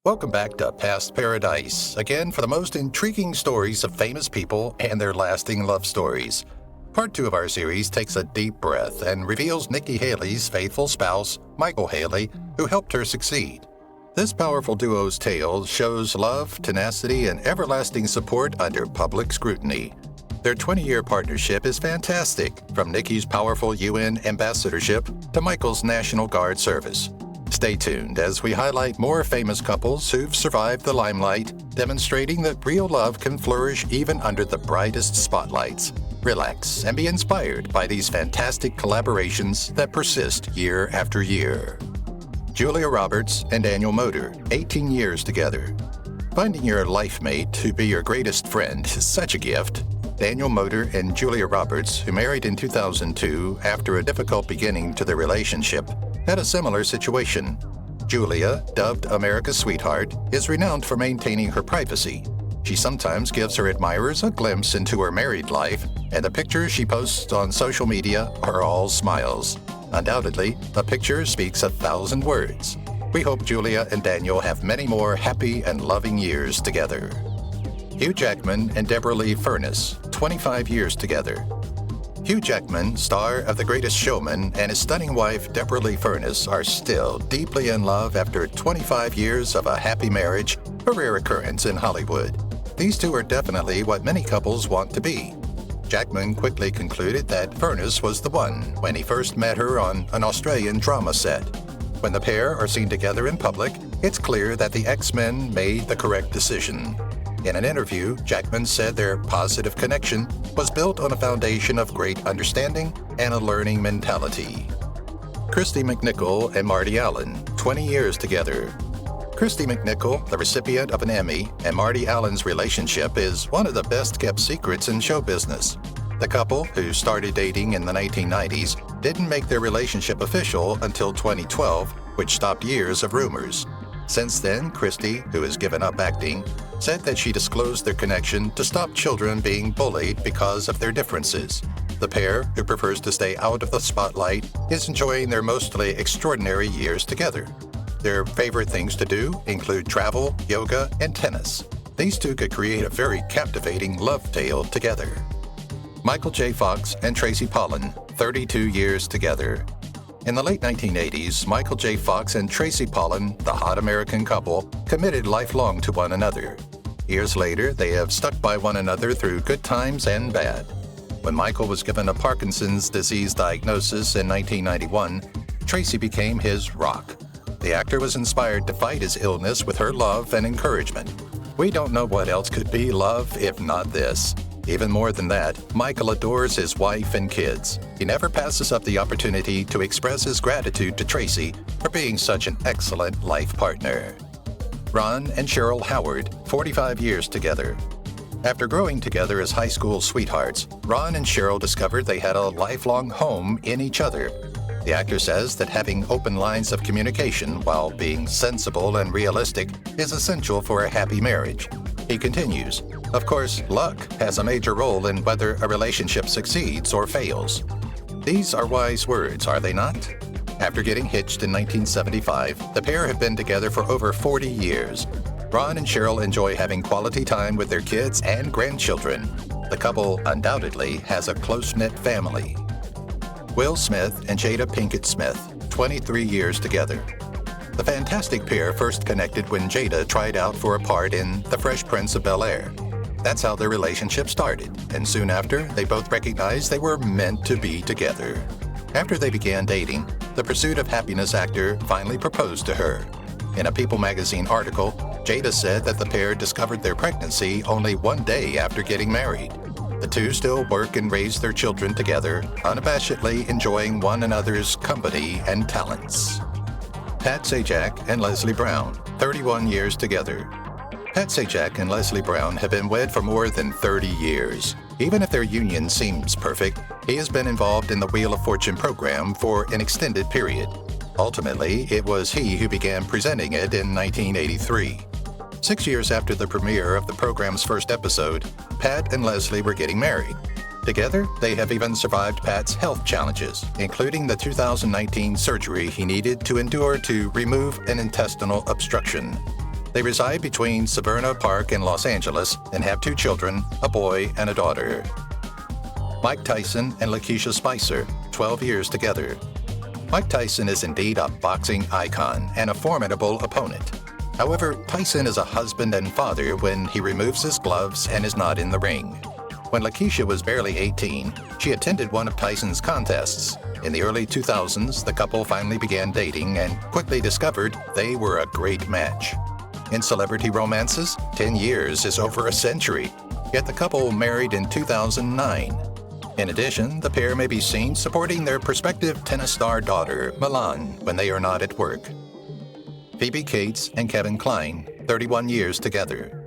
Welcome back to Past Paradise, again for the most intriguing stories of famous people and their lasting love stories. Part 2 of our series takes a deep breath and reveals Nikki Haley's faithful spouse, Michael Haley, who helped her succeed. This powerful duo's tale shows love, tenacity, and everlasting support under public scrutiny. Their 20-year partnership is fantastic, from Nikki's powerful UN ambassadorship to Michael's National Guard service. Stay tuned as we highlight more famous couples who've survived the limelight, demonstrating that real love can flourish even under the brightest spotlights. Relax and be inspired by these fantastic collaborations that persist year after year. Julia Roberts and Daniel Moder, 18 years together. Finding your life mate to be your greatest friend is such a gift. Daniel Moder and Julia Roberts, who married in 2002 after a difficult beginning to their relationship, had a similar situation. Julia, dubbed America's Sweetheart, is renowned for maintaining her privacy. She sometimes gives her admirers a glimpse into her married life, and the pictures she posts on social media are all smiles. Undoubtedly, a picture speaks 1,000 words. We hope Julia and Daniel have many more happy and loving years together. Hugh Jackman and Deborah Lee Furness, 25 years together. Hugh Jackman, star of The Greatest Showman, and his stunning wife, Deborah Lee Furness, are still deeply in love after 25 years of a happy marriage, a rare occurrence in Hollywood. These two are definitely what many couples want to be. Jackman quickly concluded that Furness was the one when he first met her on an Australian drama set. When the pair are seen together in public, it's clear that the X-Men made the correct decision. In an interview, Jackman said their positive connection was built on a foundation of great understanding and a learning mentality. Christy McNichol and Marty Allen, 20 years together. Christy McNichol, the recipient of an Emmy, and Marty Allen's relationship is one of the best-kept secrets in show business. The couple, who started dating in the 1990s, didn't make their relationship official until 2012, which stopped years of rumors. Since then, Christy, who has given up acting, said that she disclosed their connection to stop children being bullied because of their differences. The pair, who prefers to stay out of the spotlight, is enjoying their mostly extraordinary years together. Their favorite things to do include travel, yoga, and tennis. These two could create a very captivating love tale together. Michael J. Fox and Tracy Pollen, 32 years together. In the late 1980s, Michael J. Fox and Tracy Pollen, the hot American couple, committed lifelong to one another. Years later, they have stuck by one another through good times and bad. When Michael was given a Parkinson's disease diagnosis in 1991, Tracy became his rock. The actor was inspired to fight his illness with her love and encouragement. We don't know what else could be love if not this. Even more than that, Michael adores his wife and kids. He never passes up the opportunity to express his gratitude to Tracy for being such an excellent life partner. Ron and Cheryl Howard, 45 years together. After growing together as high school sweethearts, Ron and Cheryl discovered they had a lifelong home in each other. The actor says that having open lines of communication while being sensible and realistic is essential for a happy marriage. He continues, "Of course, luck has a major role in whether a relationship succeeds or fails." These are wise words, are they not? After getting hitched in 1975, the pair have been together for over 40 years. Ron and Cheryl enjoy having quality time with their kids and grandchildren. The couple undoubtedly has a close-knit family. Will Smith and Jada Pinkett Smith, 23 years together. The fantastic pair first connected when Jada tried out for a part in The Fresh Prince of Bel-Air. That's how their relationship started, and soon after, they both recognized they were meant to be together. After they began dating, the Pursuit of Happiness actor finally proposed to her. In a People magazine article, Jada said that the pair discovered their pregnancy only one day after getting married. The two still work and raise their children together, unabashedly enjoying one another's company and talents. Pat Sajak and Leslie Brown, 31 years together. Pat Sajak and Leslie Brown have been wed for more than 30 years. Even if their union seems perfect, he has been involved in the Wheel of Fortune program for an extended period. Ultimately, it was he who began presenting it in 1983. 6 years after the premiere of the program's first episode, Pat and Leslie were getting married. Together, they have even survived Pat's health challenges, including the 2019 surgery he needed to endure to remove an intestinal obstruction. They reside between Severna Park and Los Angeles and have 2 children, a boy and a daughter. Mike Tyson and Lakeisha Spicer, 12 years together. Mike Tyson is indeed a boxing icon and a formidable opponent. However, Tyson is a husband and father when he removes his gloves and is not in the ring. When Lakeisha was barely 18, she attended one of Tyson's contests. In the early 2000s, the couple finally began dating and quickly discovered they were a great match. In celebrity romances, 10 years is over a century, yet the couple married in 2009. In addition, the pair may be seen supporting their prospective tennis star daughter, Milan, when they are not at work. Phoebe Cates and Kevin Kline, 31 years together.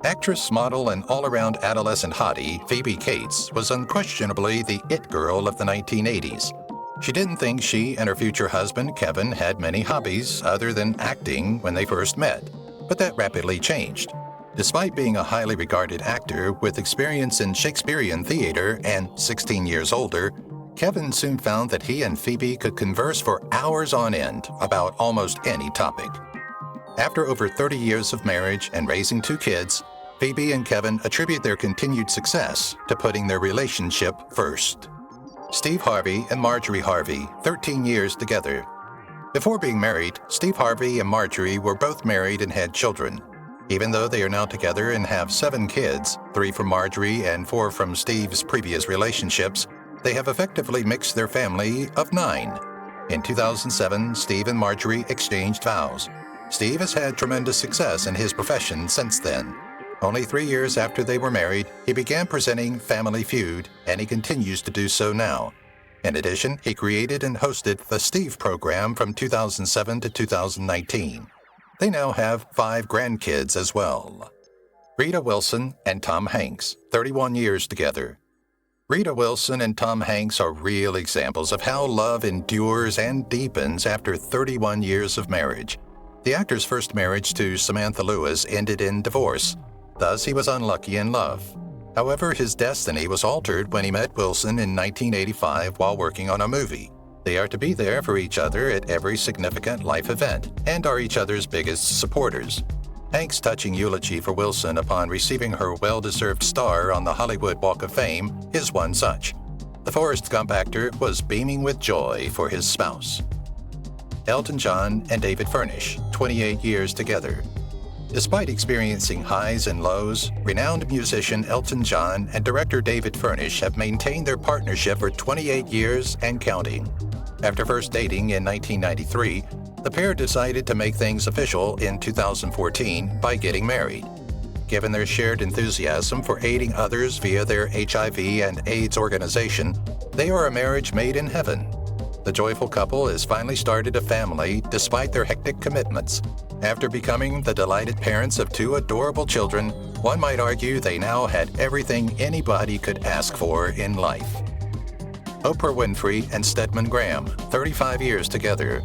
Actress, model, and all-around adolescent hottie, Phoebe Cates was unquestionably the it girl of the 1980s. She didn't think she and her future husband, Kevin, had many hobbies other than acting when they first met, but that rapidly changed. Despite being a highly regarded actor with experience in Shakespearean theater and 16 years older, Kevin soon found that he and Phoebe could converse for hours on end about almost any topic. After over 30 years of marriage and raising 2 kids, Phoebe and Kevin attribute their continued success to putting their relationship first. Steve Harvey and Marjorie Harvey, 13 years together. Before being married, Steve Harvey and Marjorie were both married and had children. Even though they are now together and have 7 kids, 3 from Marjorie and 4 from Steve's previous relationships, they have effectively mixed their family of 9. In 2007, Steve and Marjorie exchanged vows. Steve has had tremendous success in his profession since then. Only 3 years after they were married, he began presenting Family Feud, and he continues to do so now. In addition, he created and hosted the Steve program from 2007 to 2019. They now have 5 grandkids as well. Rita Wilson and Tom Hanks, 31 years together. Rita Wilson and Tom Hanks are real examples of how love endures and deepens after 31 years of marriage. The actor's first marriage to Samantha Lewis ended in divorce. Thus, he was unlucky in love. However, his destiny was altered when he met Wilson in 1985 while working on a movie. They are to be there for each other at every significant life event and are each other's biggest supporters. Hanks' touching eulogy for Wilson upon receiving her well-deserved star on the Hollywood Walk of Fame is one such. The Forrest Gump actor was beaming with joy for his spouse. Elton John and David Fernish, 28 years together. Despite experiencing highs and lows, renowned musician Elton John and director David Fernish have maintained their partnership for 28 years and counting. After first dating in 1993, the pair decided to make things official in 2014 by getting married. Given their shared enthusiasm for aiding others via their HIV and AIDS organization, they are a marriage made in heaven. The joyful couple has finally started a family despite their hectic commitments. After becoming the delighted parents of 2 adorable children, one might argue they now had everything anybody could ask for in life. Oprah Winfrey and Stedman Graham, 35 years together.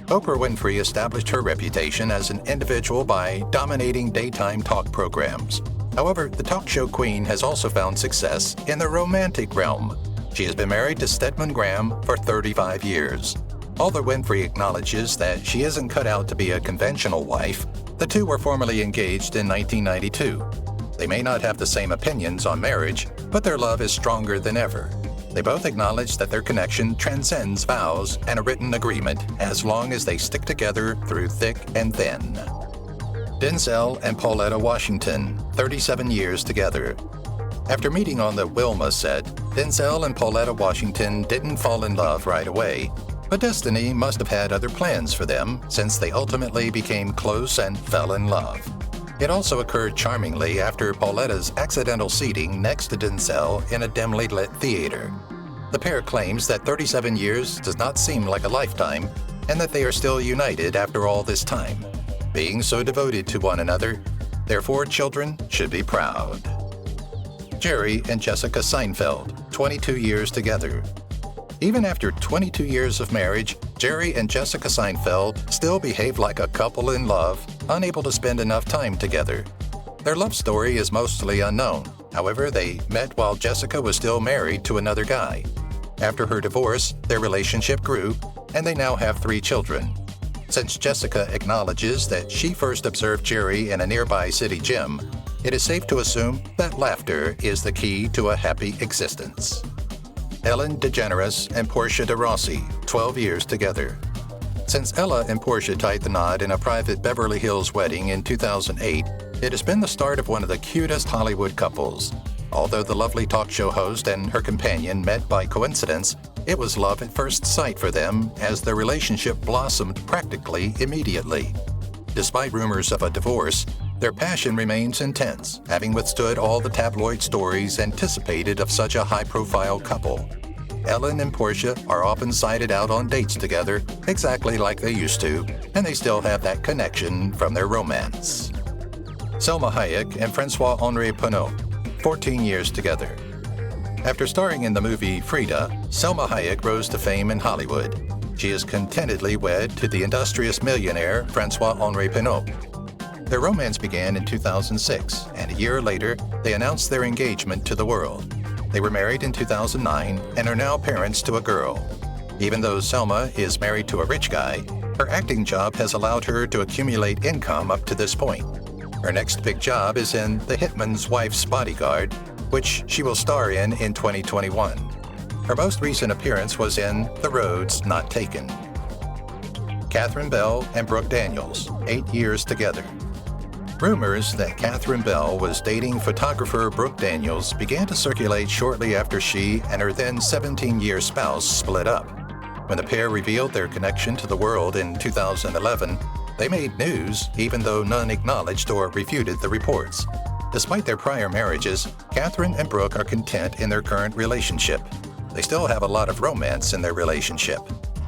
Oprah Winfrey established her reputation as an individual by dominating daytime talk programs. However, the talk show queen has also found success in the romantic realm. She has been married to Stedman Graham for 35 years. Although Winfrey acknowledges that she isn't cut out to be a conventional wife, the two were formally engaged in 1992. They may not have the same opinions on marriage, but their love is stronger than ever. They both acknowledge that their connection transcends vows and a written agreement as long as they stick together through thick and thin. Denzel and Pauletta Washington, 37 years together. After meeting on the Wilma set, Denzel and Pauletta Washington didn't fall in love right away, but destiny must have had other plans for them since they ultimately became close and fell in love. It also occurred charmingly after Pauletta's accidental seating next to Denzel in a dimly lit theater. The pair claims that 37 years does not seem like a lifetime and that they are still united after all this time. Being so devoted to one another, their 4 children should be proud. Jerry and Jessica Seinfeld, 22 years together. Even after 22 years of marriage, Jerry and Jessica Seinfeld still behave like a couple in love, unable to spend enough time together. Their love story is mostly unknown. However, they met while Jessica was still married to another guy. After her divorce, their relationship grew, and they now have 3 children. Since Jessica acknowledges that she first observed Jerry in a nearby city gym, it is safe to assume that laughter is the key to a happy existence. Ellen DeGeneres and Portia de Rossi, 12 years together. Since Ella and Portia tied the knot in a private Beverly Hills wedding in 2008, it has been the start of one of the cutest Hollywood couples. Although the lovely talk show host and her companion met by coincidence, it was love at first sight for them as their relationship blossomed practically immediately. Despite rumors of a divorce, their passion remains intense, having withstood all the tabloid stories anticipated of such a high-profile couple. Ellen and Portia are often sighted out on dates together, exactly like they used to, and they still have that connection from their romance. Selma Hayek and Francois-Henri Pinault, 14 years together. After starring in the movie Frida, Selma Hayek rose to fame in Hollywood. She is contentedly wed to the industrious millionaire Francois-Henri Pinault. Their romance began in 2006, and a year later, they announced their engagement to the world. They were married in 2009 and are now parents to a girl. Even though Selma is married to a rich guy, her acting job has allowed her to accumulate income up to this point. Her next big job is in The Hitman's Wife's Bodyguard, which she will star in 2021. Her most recent appearance was in The Roads Not Taken. Catherine Bell and Brooke Daniels, 8 years together. Rumors that Catherine Bell was dating photographer Brooke Daniels began to circulate shortly after she and her then 17-year spouse split up. When the pair revealed their connection to the world in 2011, they made news even though none acknowledged or refuted the reports. Despite their prior marriages, Catherine and Brooke are content in their current relationship. They still have a lot of romance in their relationship.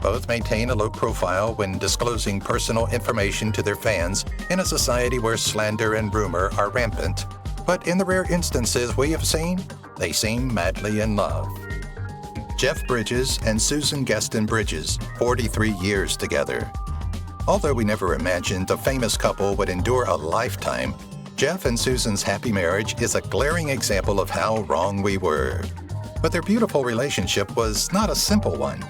Both maintain a low profile when disclosing personal information to their fans in a society where slander and rumor are rampant. But in the rare instances we have seen, they seem madly in love. Jeff Bridges and Susan Gaston Bridges, 43 years together. Although we never imagined a famous couple would endure a lifetime, Jeff and Susan's happy marriage is a glaring example of how wrong we were. But their beautiful relationship was not a simple one.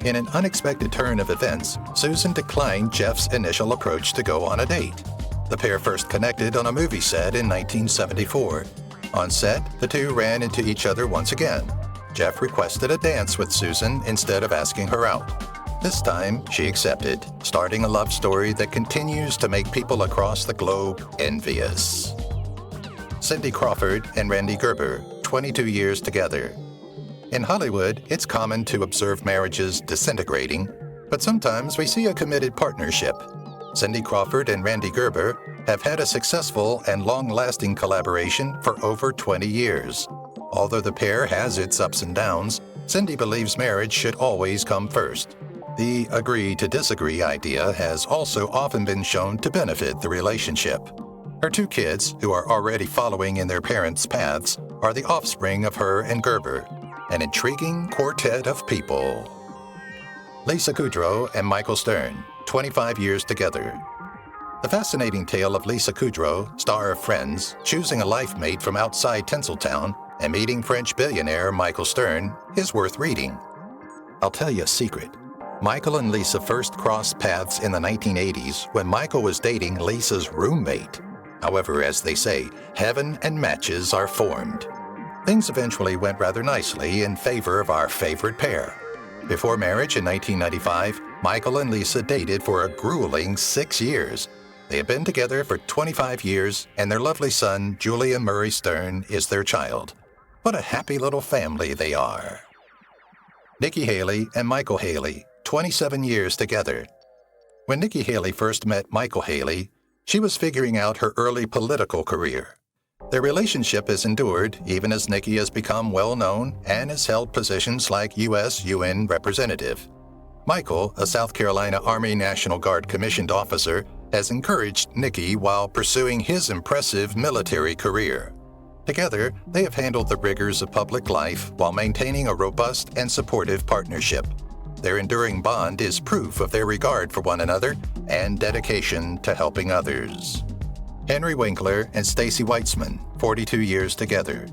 In an unexpected turn of events, Susan declined Jeff's initial approach to go on a date. The pair first connected on a movie set in 1974. On set, the two ran into each other once again. Jeff requested a dance with Susan instead of asking her out. This time, she accepted, starting a love story that continues to make people across the globe envious. Cindy Crawford and Randy Gerber, 22 years together. In Hollywood, it's common to observe marriages disintegrating, but sometimes we see a committed partnership. Cindy Crawford and Randy Gerber have had a successful and long-lasting collaboration for over 20 years. Although the pair has its ups and downs, Cindy believes marriage should always come first. The agree to disagree idea has also often been shown to benefit the relationship. Her two kids, who are already following in their parents' paths, are the offspring of her and Gerber. An intriguing quartet of people. Lisa Kudrow and Michael Stern, 25 years together. The fascinating tale of Lisa Kudrow, star of Friends, choosing a life mate from outside Tinseltown and meeting French billionaire Michael Stern is worth reading. I'll tell you a secret. Michael and Lisa first crossed paths in the 1980s when Michael was dating Lisa's roommate. However, as they say, heaven and matches are formed. Things eventually went rather nicely in favor of our favorite pair. Before marriage in 1995, Michael and Lisa dated for a grueling 6 years. They have been together for 25 years, and their lovely son, Julian Murray Stern, is their child. What a happy little family they are. Nikki Haley and Michael Haley, 27 years together. When Nikki Haley first met Michael Haley, she was figuring out her early political career. Their relationship has endured even as Nikki has become well-known and has held positions like U.S. UN representative. Michael, a South Carolina Army National Guard commissioned officer, has encouraged Nikki while pursuing his impressive military career. Together, they have handled the rigors of public life while maintaining a robust and supportive partnership. Their enduring bond is proof of their regard for one another and dedication to helping others. Henry Winkler and Stacy Weitzman, 42 years together.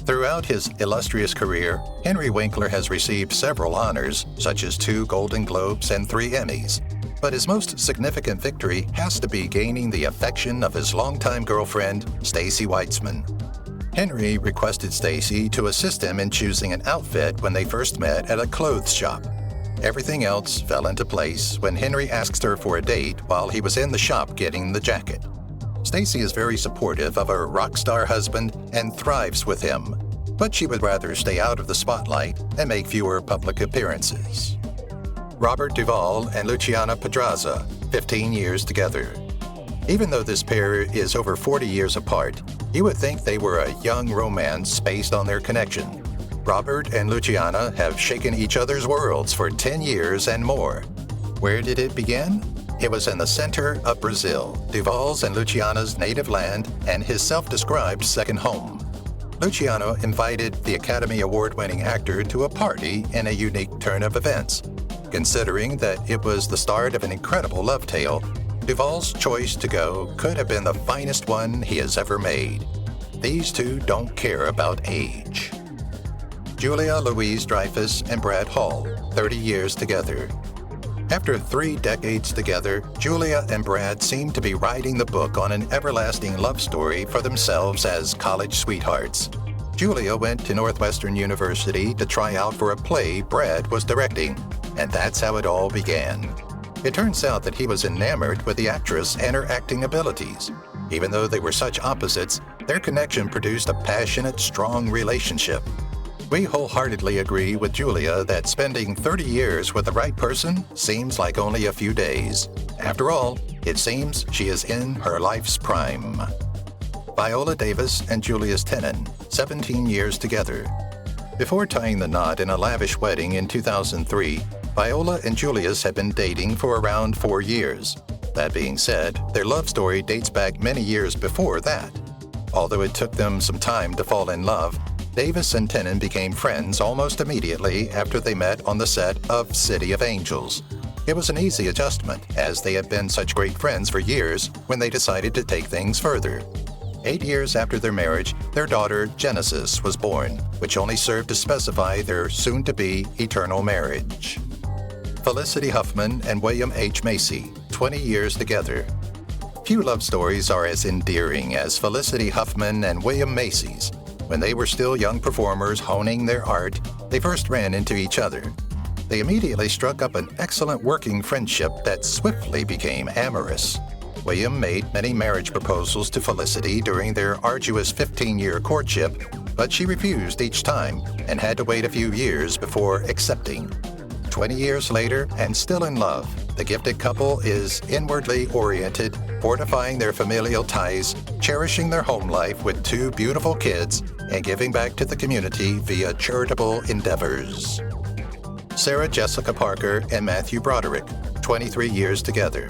Throughout his illustrious career, Henry Winkler has received several honors, such as 2 Golden Globes and 3 Emmys. But his most significant victory has to be gaining the affection of his longtime girlfriend, Stacy Weitzman. Henry requested Stacy to assist him in choosing an outfit when they first met at a clothes shop. Everything else fell into place when Henry asked her for a date while he was in the shop getting the jacket. Stacy is very supportive of her rock star husband and thrives with him, but she would rather stay out of the spotlight and make fewer public appearances. Robert Duvall and Luciana Pedraza, 15 years together. Even though this pair is over 40 years apart, you would think they were a young romance based on their connection. Robert and Luciana have shaken each other's worlds for 10 years and more. Where did it begin? It was in the center of Brazil, Duvall's and Luciana's native land and his self-described second home. Luciano invited the Academy Award-winning actor to a party in a unique turn of events. Considering that it was the start of an incredible love tale, Duvall's choice to go could have been the finest one he has ever made. These two don't care about age. Julia Louise-Dreyfus and Brad Hall, 30 years together. After 3 decades together, Julia and Brad seem to be writing the book on an everlasting love story for themselves as college sweethearts. Julia went to Northwestern University to try out for a play Brad was directing, and that's how it all began. It turns out that he was enamored with the actress and her acting abilities. Even though they were such opposites, their connection produced a passionate, strong relationship. We wholeheartedly agree with Julia that spending 30 years with the right person seems like only a few days. After all, it seems she is in her life's prime. Viola Davis and Julius Tennant, 17 years together. Before tying the knot in a lavish wedding in 2003, Viola and Julius had been dating for around 4 years. That being said, their love story dates back many years before that. Although it took them some time to fall in love, Davis and Tennant became friends almost immediately after they met on the set of City of Angels. It was an easy adjustment, as they had been such great friends for years when they decided to take things further. 8 years after their marriage, their daughter Genesis was born, which only served to specify their soon-to-be eternal marriage. Felicity Huffman and William H. Macy, 20 years together. Few love stories are as endearing as Felicity Huffman and William Macy's. When they were still young performers honing their art, they first ran into each other. They immediately struck up an excellent working friendship that swiftly became amorous. William made many marriage proposals to Felicity during their arduous 15-year courtship, but she refused each time and had to wait a few years before accepting. 20 years later, and still in love, the gifted couple is inwardly oriented, fortifying their familial ties, cherishing their home life with 2 beautiful kids, and giving back to the community via charitable endeavors. Sarah Jessica Parker and Matthew Broderick, 23 years together.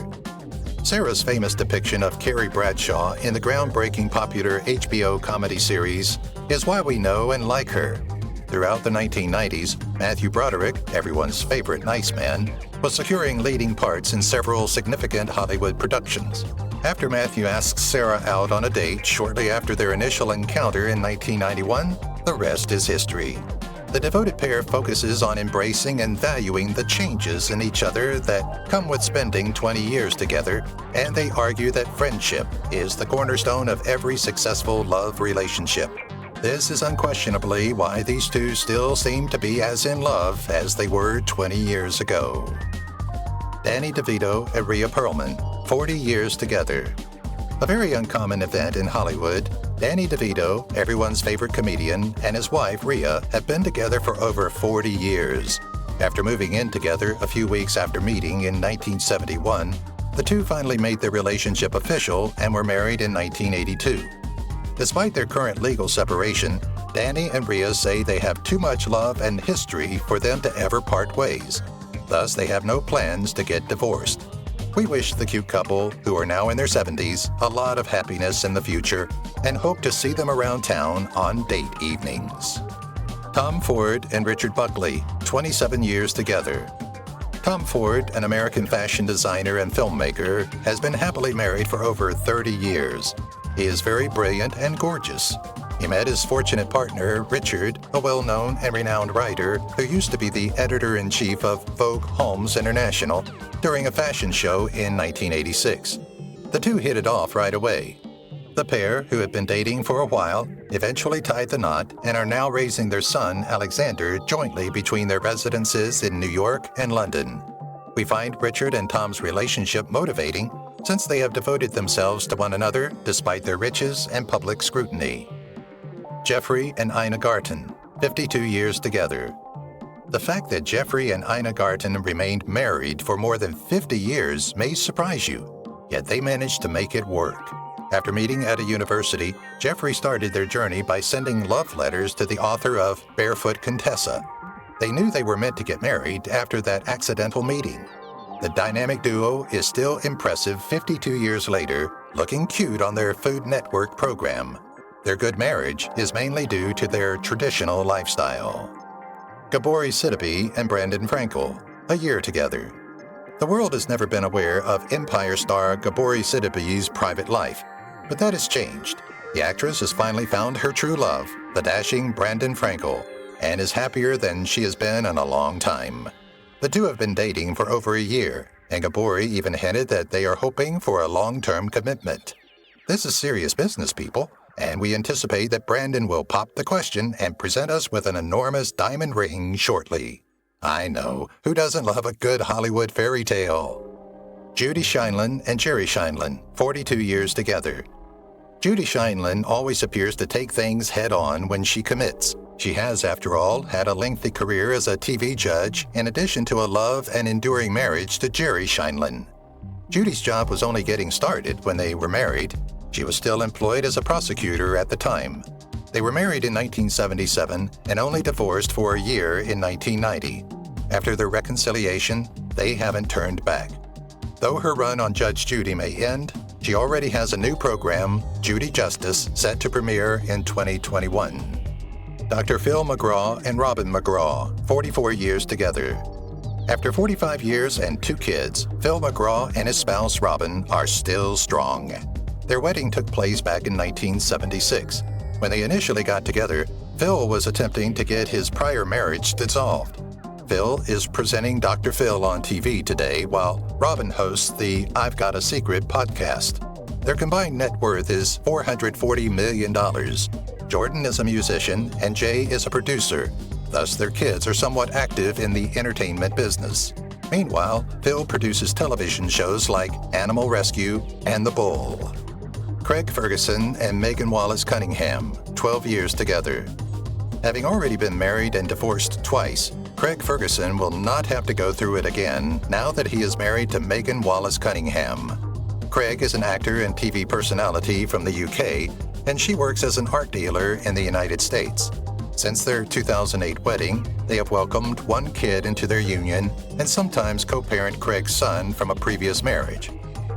Sarah's famous depiction of Carrie Bradshaw in the groundbreaking popular HBO comedy series is why we know and like her. Throughout the 1990s, Matthew Broderick, everyone's favorite nice man, was securing leading parts in several significant Hollywood productions. After Matthew asks Sarah out on a date shortly after their initial encounter in 1991, the rest is history. The devoted pair focuses on embracing and valuing the changes in each other that come with spending 20 years together, and they argue that friendship is the cornerstone of every successful love relationship. This is unquestionably why these two still seem to be as in love as they were 20 years ago. Danny DeVito and Rhea Perlman, 40 years together. A very uncommon event in Hollywood, Danny DeVito, everyone's favorite comedian, and his wife Rhea have been together for over 40 years. After moving in together a few weeks after meeting in 1971, the two finally made their relationship official and were married in 1982. Despite their current legal separation, Danny and Rhea say they have too much love and history for them to ever part ways. Thus, they have no plans to get divorced. We wish the cute couple, who are now in their 70s, a lot of happiness in the future and hope to see them around town on date evenings. Tom Ford and Richard Buckley, 27 years together. Tom Ford, an American fashion designer and filmmaker, has been happily married for over 30 years. He is very brilliant and gorgeous. He met his fortunate partner, Richard, a well-known and renowned writer who used to be the editor-in-chief of Vogue Homes International, during a fashion show in 1986. The two hit it off right away. The pair, who had been dating for a while, eventually tied the knot and are now raising their son, Alexander, jointly between their residences in New York and London. We find Richard and Tom's relationship motivating since they have devoted themselves to one another despite their riches and public scrutiny. Jeffrey and Ina Garten, 52 years together. The fact that Jeffrey and Ina Garten remained married for more than 50 years may surprise you, yet they managed to make it work. After meeting at a university, Jeffrey started their journey by sending love letters to the author of Barefoot Contessa. They knew they were meant to get married after that accidental meeting. The dynamic duo is still impressive 52 years later, looking cute on their Food Network program. Their good marriage is mainly due to their traditional lifestyle. Gabori Sidibe and Brandon Frankel, a year together. The world has never been aware of Empire star Gabori Sidibe's private life, but that has changed. The actress has finally found her true love, the dashing Brandon Frankel, and is happier than she has been in a long time. The two have been dating for over a year, and Gabori even hinted that they are hoping for a long-term commitment. This is serious business, people, and we anticipate that Brandon will pop the question and present us with an enormous diamond ring shortly. I know, who doesn't love a good Hollywood fairy tale? Judy Scheinlin and Jerry Scheinlin, 42 years together. Judy Scheinlin always appears to take things head-on when she commits. She has, after all, had a lengthy career as a TV judge, in addition to a love and enduring marriage to Jerry Scheinlin. Judy's job was only getting started when they were married. She was still employed as a prosecutor at the time. They were married in 1977 and only divorced for a year in 1990. After their reconciliation, they haven't turned back. Though her run on Judge Judy may end, she already has a new program, Judy Justice, set to premiere in 2021. Dr. Phil McGraw and Robin McGraw, 44 years together. After 45 years and 2 kids, Phil McGraw and his spouse Robin are still strong. Their wedding took place back in 1976. When they initially got together, Phil was attempting to get his prior marriage dissolved. Phil is presenting Dr. Phil on TV today, while Robin hosts the I've Got a Secret podcast. Their combined net worth is $440 million. Jordan is a musician and Jay is a producer. Thus, their kids are somewhat active in the entertainment business. Meanwhile, Phil produces television shows like Animal Rescue and The Bull. Craig Ferguson and Megan Wallace Cunningham, 12 years together. Having already been married and divorced twice, Craig Ferguson will not have to go through it again now that he is married to Megan Wallace Cunningham. Craig is an actor and TV personality from the UK, and she works as an art dealer in the United States. Since their 2008 wedding, they have welcomed 1 kid into their union and sometimes co-parent Craig's son from a previous marriage.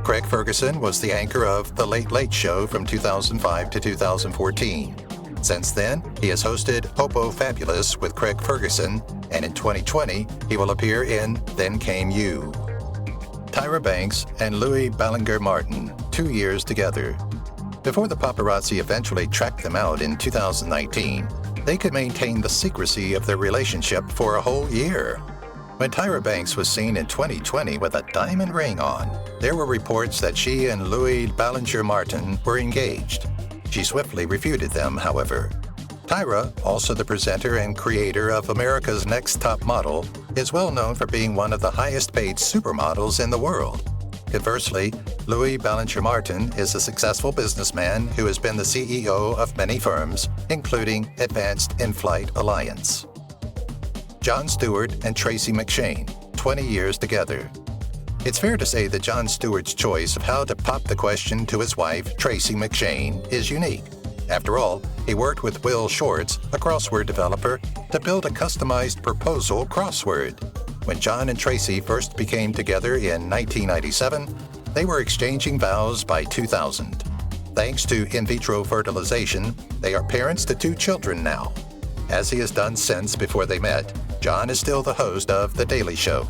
Craig Ferguson was the anchor of The Late Late Show from 2005 to 2014. Since then, he has hosted Hopo Fabulous with Craig Ferguson, and in 2020, he will appear in Then Came You. Tyra Banks and Louis Ballinger Martin, 2 years together. Before the paparazzi eventually tracked them out in 2019, they could maintain the secrecy of their relationship for a whole year. When Tyra Banks was seen in 2020 with a diamond ring on, there were reports that she and Louis Ballinger Martin were engaged. She swiftly refuted them, however. Tyra, also the presenter and creator of America's Next Top Model, is well known for being one of the highest-paid supermodels in the world. Conversely, Louis Ballinger Martin is a successful businessman who has been the CEO of many firms, including Advanced In-Flight Alliance. Jon Stewart and Tracy McShane, 20 years together. It's fair to say that Jon Stewart's choice of how to pop the question to his wife, Tracy McShane, is unique. After all, he worked with Will Shortz, a crossword developer, to build a customized proposal crossword. When Jon and Tracy first became together in 1997, they were exchanging vows by 2000. Thanks to in vitro fertilization, they are parents to 2 children now. As he has done since before they met, Jon is still the host of The Daily Show.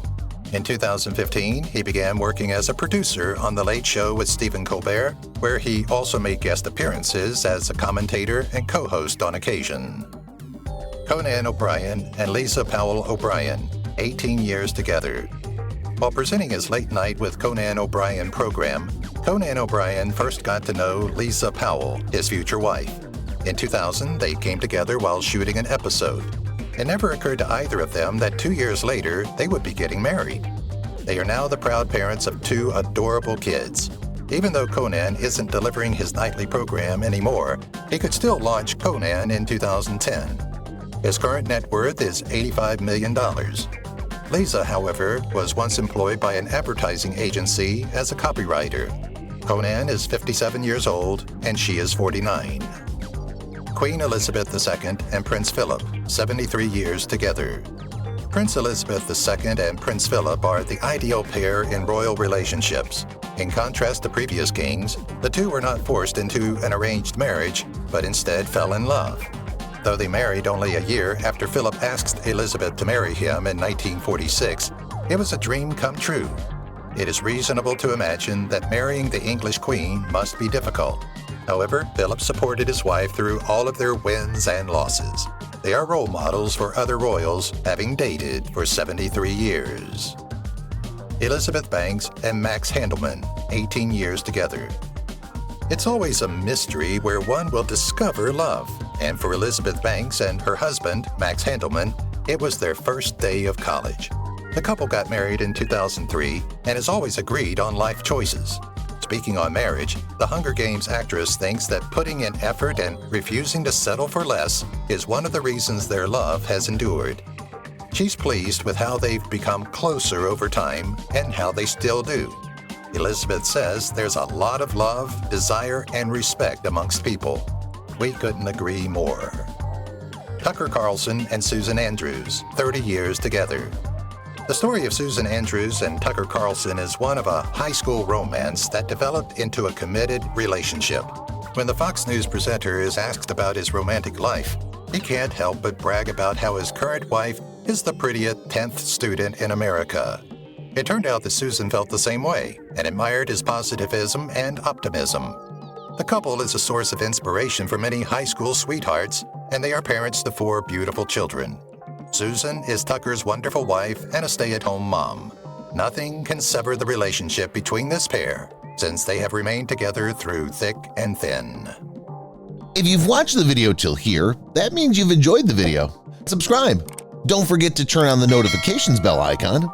In 2015, he began working as a producer on The Late Show with Stephen Colbert, where he also made guest appearances as a commentator and co-host on occasion. Conan O'Brien and Lisa Powell O'Brien, 18 years together. While presenting his Late Night with Conan O'Brien program, Conan O'Brien first got to know Lisa Powell, his future wife. In 2000, they came together while shooting an episode. It never occurred to either of them that 2 years later, they would be getting married. They are now the proud parents of 2 adorable kids. Even though Conan isn't delivering his nightly program anymore, he could still launch Conan in 2010. His current net worth is $85 million. Lisa, however, was once employed by an advertising agency as a copywriter. Conan is 57 years old, and she is 49. Queen Elizabeth II and Prince Philip, 73 years together. Prince Elizabeth II and Prince Philip are the ideal pair in royal relationships. In contrast to previous kings, the two were not forced into an arranged marriage, but instead fell in love. Though they married only a year after Philip asked Elizabeth to marry him in 1946, it was a dream come true. It is reasonable to imagine that marrying the English queen must be difficult. However, Philip supported his wife through all of their wins and losses. They are role models for other royals, having dated for 73 years. Elizabeth Banks and Max Handelman, 18 years together. It's always a mystery where one will discover love. And for Elizabeth Banks and her husband, Max Handelman, it was their first day of college. The couple got married in 2003 and has always agreed on life choices. Speaking on marriage, the Hunger Games actress thinks that putting in effort and refusing to settle for less is one of the reasons their love has endured. She's pleased with how they've become closer over time and how they still do. Elizabeth says there's a lot of love, desire, and respect amongst people. We couldn't agree more. Tucker Carlson and Susan Andrews, 30 years together. The story of Susan Andrews and Tucker Carlson is one of a high school romance that developed into a committed relationship. When the Fox News presenter is asked about his romantic life, he can't help but brag about how his current wife is the prettiest 10th student in America. It turned out that Susan felt the same way and admired his positivism and optimism. The couple is a source of inspiration for many high school sweethearts, and they are parents to 4 beautiful children. Susan is Tucker's wonderful wife and a stay-at-home mom. Nothing can sever the relationship between this pair, since they have remained together through thick and thin. If you've watched the video till here, that means you've enjoyed the video. Subscribe. Don't forget to turn on the notifications bell icon